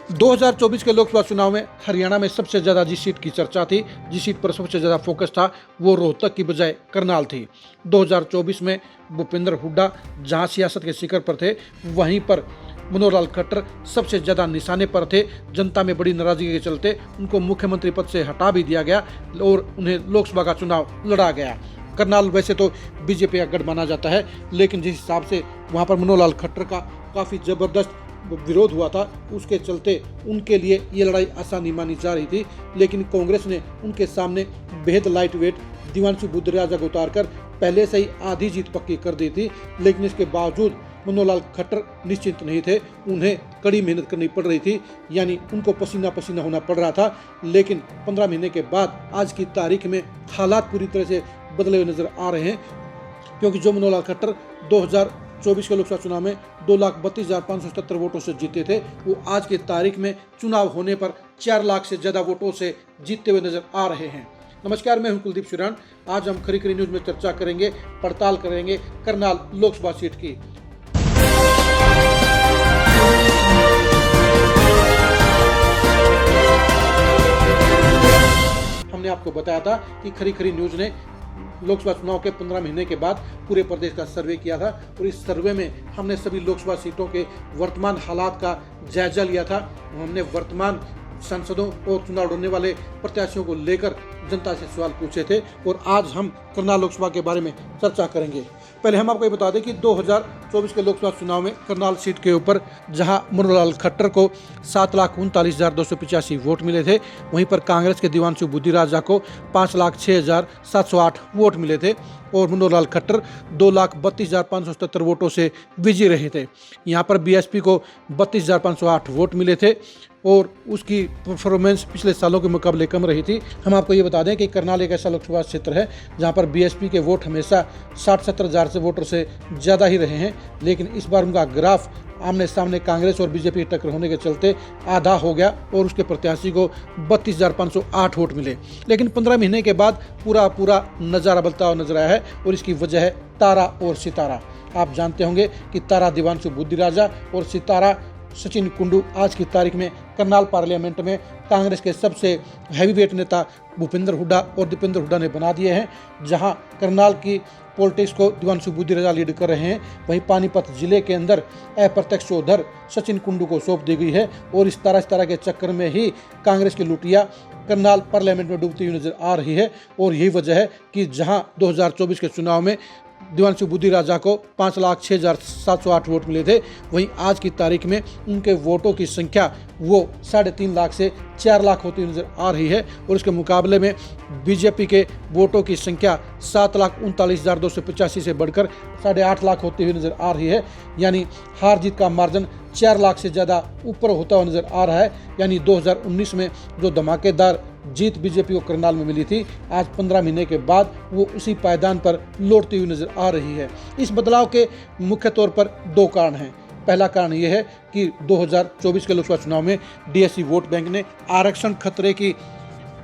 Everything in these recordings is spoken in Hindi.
2024 के लोकसभा चुनाव में हरियाणा में सबसे ज़्यादा जिस सीट की चर्चा थी, जिस सीट पर सबसे ज़्यादा फोकस था, वो रोहतक की बजाय करनाल थी। 2024 में भूपेंद्र हुड्डा जहां सियासत के शिखर पर थे, वहीं पर मनोहर लाल खट्टर सबसे ज़्यादा निशाने पर थे। जनता में बड़ी नाराजगी के चलते उनको मुख्यमंत्री पद से हटा भी दिया गया और उन्हें लोकसभा का चुनाव लड़ा गया। करनाल वैसे तो बीजेपी का गढ़ माना जाता है, लेकिन जिस हिसाब से वहाँ पर मनोहर लाल खट्टर का काफ़ी ज़बरदस्त विरोध हुआ था, उसके चलते उनके लिए ये लड़ाई आसानी मानी जा रही थी। लेकिन कांग्रेस ने उनके सामने बेहद लाइट वेट दिव्यांशु बुद्धराजा को उतारकर पहले से ही आधी जीत पक्की कर दी थी। लेकिन इसके बावजूद मनोहर लाल खट्टर निश्चिंत नहीं थे, उन्हें कड़ी मेहनत करनी पड़ रही थी, यानी उनको पसीना पसीना होना पड़ रहा था। लेकिन 15 महीने के बाद आज की तारीख में हालात पूरी तरह से बदले हुए नजर आ रहे हैं, क्योंकि जो मनोहर लाल खट्टर 2024 के लोकसभा चुनाव में 2,32,577 वोटों से जीते थे, वो आज की तारीख में चुनाव होने पर 4 लाख से ज़्यादा वोटों से जीतते हुए नजर आ रहे हैं। नमस्कार, मैं हूं कुलदीप शिरान। आज हम खरी खरी न्यूज में चर्चा करेंगे, पड़ताल करेंगे करनाल लोकसभा सीट की। हमने आपको बताया था कि खरी खरी न्यूज ने लोकसभा चुनाव के 15 महीने के बाद पूरे प्रदेश का सर्वे किया था और इस सर्वे में हमने सभी लोकसभा सीटों के वर्तमान हालात का जायजा लिया था। हमने वर्तमान सांसदों और चुनाव लड़ने वाले प्रत्याशियों को लेकर जनता से सवाल पूछे थे और आज हम करनाल लोकसभा के बारे में चर्चा करेंगे। पहले हम आपको ये बता दें कि 2024 के लोकसभा चुनाव में करनाल सीट के ऊपर जहां मनोहर लाल खट्टर को 7,39,285 वोट मिले थे, वहीं पर कांग्रेस के दिव्यांशु बुद्धराजा को 5,06,708 वोट मिले थे और मनोहर लाल खट्टर 2,32,577 वोटों से विजयी रहे थे। यहाँ पर बीएसपी को 32,508 वोट मिले थे और उसकी परफॉर्मेंस पिछले सालों के मुकाबले कम रही थी। हम आपको ये बता दें कि करनाल एक ऐसा लोकसभा क्षेत्र है जहां पर बीएसपी के वोट हमेशा 60-70 हज़ार से वोटर से ज़्यादा ही रहे हैं, लेकिन इस बार उनका ग्राफ आमने सामने कांग्रेस और बीजेपी की टक्कर होने के चलते आधा हो गया और उसके प्रत्याशी को 32,508 वोट मिले। लेकिन 15 महीने के बाद पूरा नज़ारा बदलता हुआ नजर आया है और इसकी वजह है तारा और सितारा। आप जानते होंगे कि तारा दिव्यांशु बुद्धराजा और सितारा सचिन कुंडू आज की तारीख में करनाल पार्लियामेंट में कांग्रेस के सबसे हैवीवेट नेता भूपेंद्र हुड्डा और दीपेंद्र हुड्डा ने बना दिए हैं। जहां करनाल की पॉलिटिक्स को दिव्यांशु बुद्धराजा लीड कर रहे हैं, वहीं पानीपत जिले के अंदर अप्रत्यक्ष उधर सचिन कुंडू को सौंप दी गई है और इस तरह के चक्कर में ही कांग्रेस की लुटिया करनाल पार्लियामेंट में डूबती हुई नजर आ रही है। और यही वजह है कि जहां 2024 के चुनाव में दिव्यांशु बुद्धराजा को 5,06,708 वोट मिले थे, वहीं आज की तारीख में उनके वोटों की संख्या वो 3.5 लाख से 4 लाख होती हुई नजर आ रही है और इसके मुकाबले में बीजेपी के वोटों की संख्या 7,39,285 से बढ़कर 8.5 लाख होती हुई नजर आ रही है। यानी हार जीत का मार्जिन 4 लाख से ज़्यादा ऊपर होता हुआ नजर आ रहा है। यानी 2019 में जो धमाकेदार जीत बीजेपी को करनाल में मिली थी, आज 15 महीने के बाद वो उसी पायदान पर लौटती हुई नजर आ रही है। इस बदलाव के मुख्य तौर पर 2 कारण हैं। पहला कारण यह है कि 2024 के लोकसभा चुनाव में डीएससी वोट बैंक ने आरक्षण खतरे की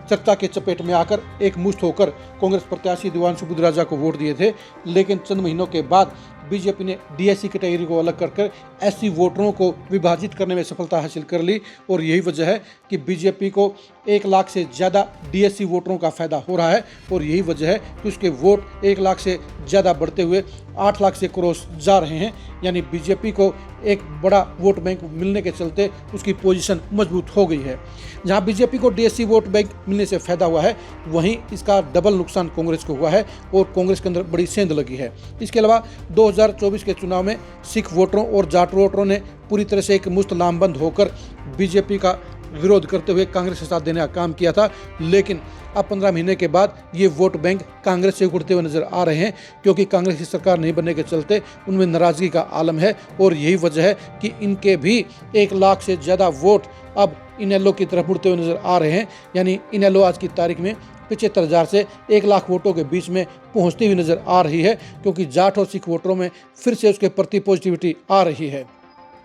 चर्चा के चपेट में आकर एक मुश्त होकर कांग्रेस प्रत्याशी दिव्यांशु बुद्धराजा को वोट दिए थे। लेकिन चंद महीनों के बाद बीजेपी ने डीएससी कैटेगरी को अलग कर एससी वोटरों को विभाजित करने में सफलता हासिल कर ली और यही वजह है कि बीजेपी को 1 लाख से ज़्यादा डीएससी वोटरों का फायदा हो रहा है और यही वजह है कि उसके वोट 1 लाख से ज़्यादा बढ़ते हुए 8 लाख से क्रॉस जा रहे हैं। यानी बीजेपी को एक बड़ा वोट बैंक मिलने के चलते उसकी पोजीशन मजबूत हो गई है। जहां बीजेपी को डीएससी वोट बैंक मिलने से फायदा हुआ है, वहीं इसका डबल नुकसान कांग्रेस को हुआ है और कांग्रेस के अंदर बड़ी सेंध लगी है। इसके अलावा 2024 के चुनाव में सिख वोटरों और जाट वोटरों ने पूरी तरह से एक मुश्त लामबंद होकर बीजेपी का विरोध करते हुए कांग्रेस के साथ देने का काम किया था। लेकिन अब 15 महीने के बाद ये वोट बैंक कांग्रेस से उखड़ते हुए नजर आ रहे हैं, क्योंकि कांग्रेस की सरकार नहीं बनने के चलते उनमें नाराजगी का आलम है और यही वजह है कि इनके भी 1 लाख से ज़्यादा वोट अब इनेलो की तरफ मुड़ते हुए नजर आ रहे हैं। यानी इनेलो आज की तारीख में 75,000 से 1 लाख वोटों के बीच में पहुंचती हुई नजर आ रही है, क्योंकि जाट और सिख वोटरों में फिर से उसके प्रति पॉजिटिविटी आ रही है।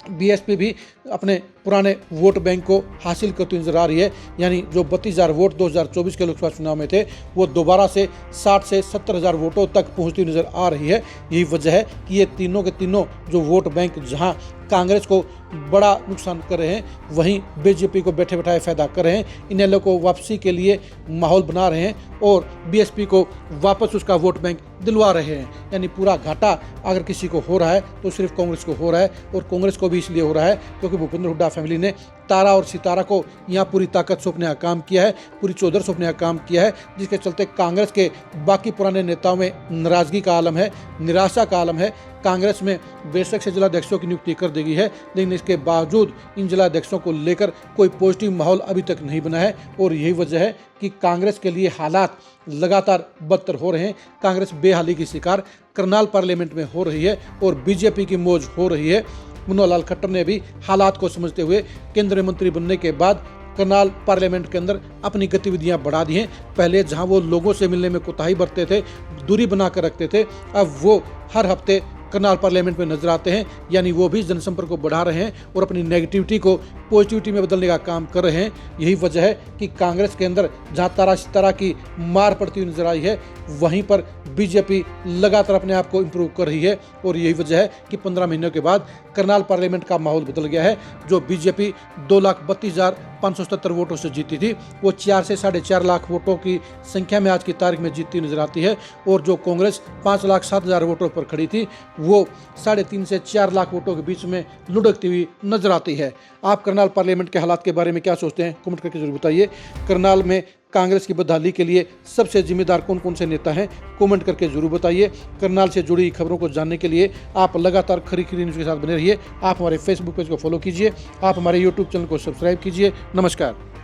बीएसपी भी अपने पुराने वोट बैंक को हासिल करती नजर आ रही है। यानी जो 32,000 वोट 2024 के लोकसभा चुनाव में थे, वो दोबारा से 60 से 70,000 वोटों तक पहुंचती नजर आ रही है। यही वजह है कि ये तीनों के तीनों जो वोट बैंक जहां कांग्रेस को बड़ा नुकसान कर रहे हैं, वहीं बीजेपी को बैठे बैठाए फायदा कर रहे हैं। इन एलओ को वापसी के लिए माहौल बना रहे हैं और बीएसपी को वापस उसका वोट बैंक दिलवा रहे हैं। यानी पूरा घाटा अगर किसी को हो रहा है तो सिर्फ कांग्रेस को हो रहा है, और कांग्रेस को भी इसलिए हो रहा है क्योंकि भूपेंद्र हुड्डा फैमिली ने तारा और सितारा को यहाँ पूरी ताकत सौंपने का काम किया है, पूरी चौधर सौंपने का काम किया है, जिसके चलते कांग्रेस के बाकी पुराने नेताओं में नाराजगी का आलम है, निराशा का आलम है। कांग्रेस में बेशक से जिलाध्यक्षों की नियुक्ति कर दी गई है, लेकिन इसके बावजूद इन जिलाध्यक्षों को लेकर कोई पॉजिटिव माहौल अभी तक नहीं बना है, और यही वजह है कि कांग्रेस के लिए हालात लगातार बदतर हो रहे हैं। कांग्रेस बेहाली की शिकार करनाल पार्लियामेंट में हो रही है और बीजेपी की मौज हो रही है। मनोहर लाल खट्टर ने भी हालात को समझते हुए केंद्रीय मंत्री बनने के बाद करनाल पार्लियामेंट के अंदर अपनी गतिविधियां बढ़ा दी हैं। पहले जहां वो लोगों से मिलने में कोताही बरतते थे, दूरी बनाकर रखते थे, अब वो हर हफ्ते करनाल पार्लियामेंट में नजर आते हैं। यानी वो भी जनसंपर्क को बढ़ा रहे हैं और अपनी नेगेटिविटी को पॉजिटिविटी में बदलने का काम कर रहे हैं। यही वजह है कि कांग्रेस के अंदर जहां तारा सितारा की मार पड़ती हुई नजर आई है, वहीं पर बीजेपी लगातार अपने आप को इम्प्रूव कर रही है। और यही वजह है कि 15 महीनों के बाद करनाल पार्लियामेंट का माहौल बदल गया है। जो बीजेपी 2,32,577 वोटों से जीती थी, वो 4 से 4.5 लाख वोटों की संख्या में आज की तारीख में जीतती नजर आती है। और जो कांग्रेस 5,07,000 वोटों पर खड़ी थी, वो 3.5 से 4 लाख वोटों के बीच में लुढ़कती हुई नजर आती है। आप करनाल पार्लियामेंट के हालात के बारे में क्या सोचते हैं, कमेंट करके जरूर बताइए। करनाल में कांग्रेस की बदहाली के लिए सबसे जिम्मेदार कौन कौन से नेता हैं, कमेंट करके जरूर बताइए। करनाल से जुड़ी खबरों को जानने के लिए आप लगातार खरी खरी न्यूज़ के साथ बने रहिए। आप हमारे फेसबुक पेज को फॉलो कीजिए, आप हमारे यूट्यूब चैनल को सब्सक्राइब कीजिए। नमस्कार।